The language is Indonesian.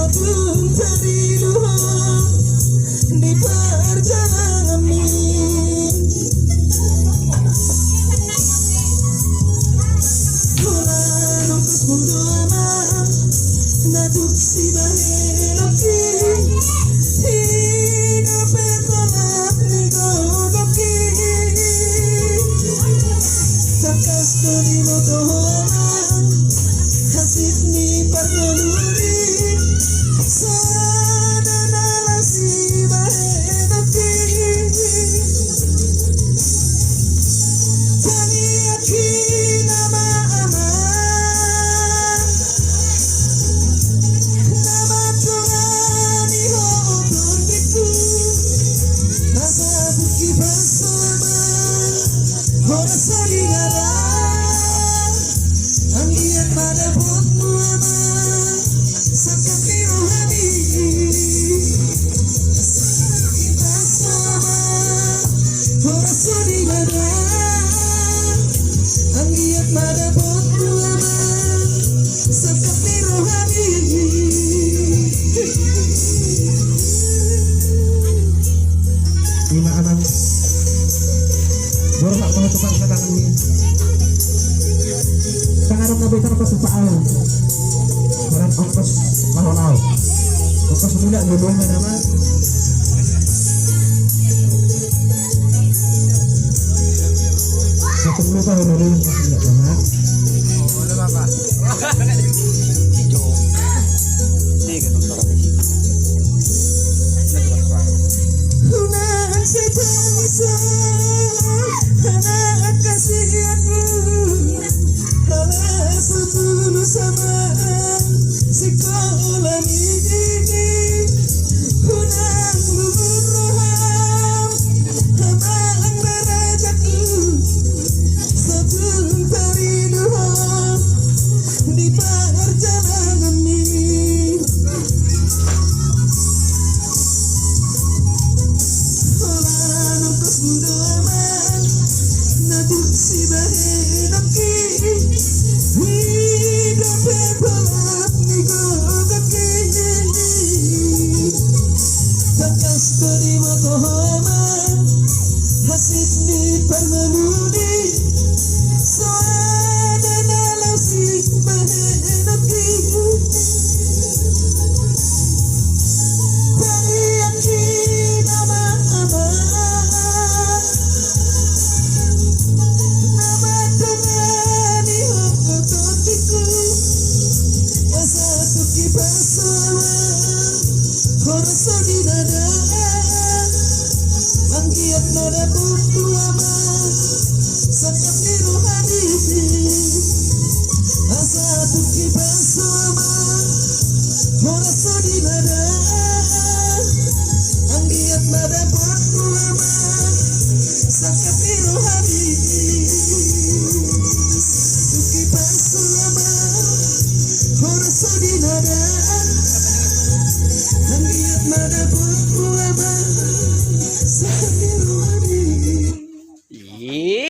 Satu dari dua di perjalanan ini, Tuhan ongkos mundo aman, naduk si baheloki, hidup bertolak nigogoki, sakas dari motohoman, hasib ni parkoluri, sadana si baheloki, kami yakin nama aman, nama Tuhan ihoton diku, asa buki bersama, horas saligara, anggiat pada potmu aman, sakat rohani, bersama, horas saligara, anggiat pada potmu aman, sakat rohani. Lima anak baru nak mau tukang cadangan ini. Pengarap nabi tanpa supaan. Berat ongkos mahal. Ongkos tidak jodohnya nama. Satu dulu tahu dulu ongkos tidak sama. Boleh bapak. Hijau. Ini kan suara kecil. Hunang setangsa, anak kasihanmu, anak setulus sama sekolah ini. Hunang lubur roham, aman derajatku, satu dari dua di perjalanan ini. Tuhan ongkos mundo aman, naduk si baheloki, hidup bertolak nigogoki, sakas dari motohoman, hasib ni permenudi, sadana si baheloki, kami yakin nama aman, nama Tuhan ihoton diku, asa tuki bersama, horas saudara, anggiat nada buntu aman, sakat rohani, asa tuki bersama, horas saudara, anggiat nada buntu aman, sakat rohani, tuki bersama, horas saudara, anggiat nada buntu aman,